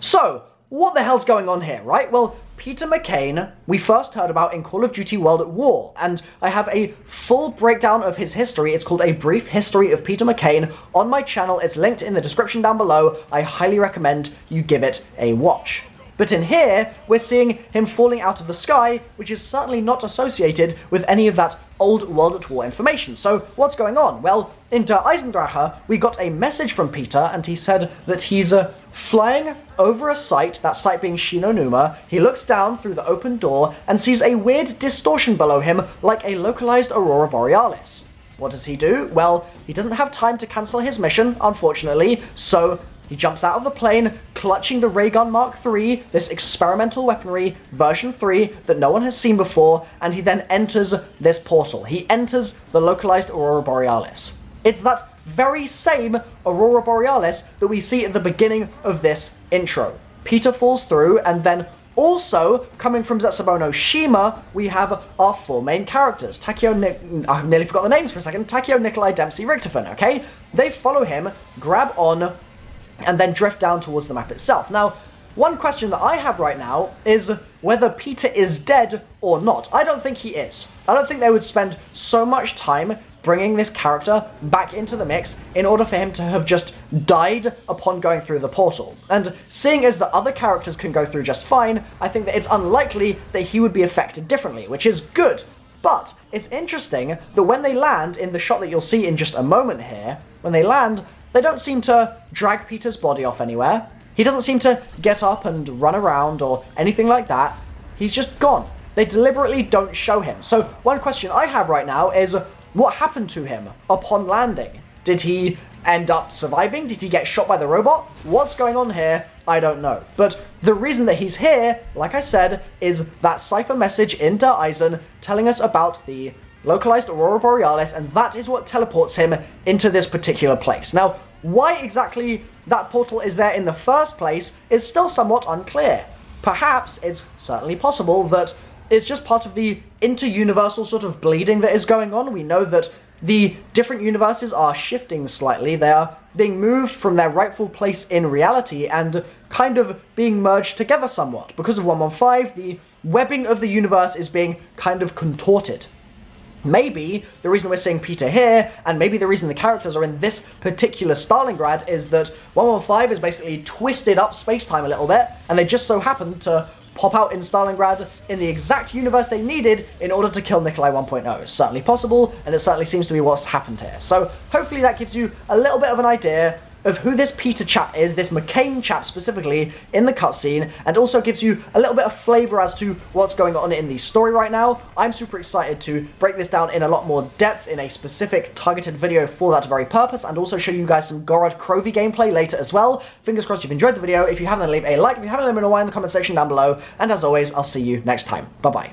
So, what the hell's going on here, right? Well, Peter McCain, we first heard about in Call of Duty World at War, and I have a full breakdown of his history. It's called A Brief History of Peter McCain on my channel. It's linked in the description down below. I highly recommend you give it a watch. But in here, we're seeing him falling out of the sky, which is certainly not associated with any of that old World at War information. So what's going on? Well, in Der Eisendrache, we got a message from Peter, and he said that he's flying over a site, that site being Shinonuma. He looks down through the open door and sees a weird distortion below him, like a localized Aurora Borealis. What does he do? Well, he doesn't have time to cancel his mission, unfortunately, so he jumps out of the plane, clutching the Ray Gun Mark III, this experimental weaponry, version 3, that no one has seen before, and he then enters this portal. He enters the localized Aurora Borealis. It's that very same Aurora Borealis that we see at the beginning of this intro. Peter falls through, and then also, coming from Zetsubono Shima, we have our four main characters. I nearly forgot the names for a second. Takeo, Nikolai, Dempsey, Richtofen, okay? They follow him, grab on, and then drift down towards the map itself. Now, one question that I have right now is whether Peter is dead or not. I don't think he is. I don't think they would spend so much time bringing this character back into the mix in order for him to have just died upon going through the portal. And seeing as the other characters can go through just fine, I think that it's unlikely that he would be affected differently, which is good. But it's interesting that when they land, in the shot that you'll see in just a moment here, when they land, they don't seem to drag Peter's body off anywhere. He doesn't seem to get up and run around or anything like that. He's just gone. They deliberately don't show him. So one question I have right now is, what happened to him upon landing? Did he end up surviving? Did he get shot by the robot? What's going on here? I don't know. But the reason that he's here, like I said, is that cipher message in Der Eisen telling us about the localized Aurora Borealis, and that is what teleports him into this particular place. Now, why exactly that portal is there in the first place is still somewhat unclear. Perhaps it's certainly possible that it's just part of the inter-universal sort of bleeding that is going on. We know that the different universes are shifting slightly. They are being moved from their rightful place in reality and kind of being merged together somewhat. Because of 115, the webbing of the universe is being kind of contorted. Maybe the reason we're seeing Peter here, and maybe the reason the characters are in this particular Stalingrad, is that 115 is basically twisted up space-time a little bit, and they just so happened to pop out in Stalingrad in the exact universe they needed in order to kill Nikolai 1.0. It's certainly possible, and it certainly seems to be what's happened here. So hopefully that gives you a little bit of an idea of who this Peter chap is, this McCain chap specifically, in the cutscene, and also gives you a little bit of flavour as to what's going on in the story right now. I'm super excited to break this down in a lot more depth in a specific targeted video for that very purpose, and also show you guys some Gorod Krovi gameplay later as well. Fingers crossed you've enjoyed the video. If you haven't, then leave a like. If you haven't, let me know why in the comment section down below, and as always, I'll see you next time. Bye-bye.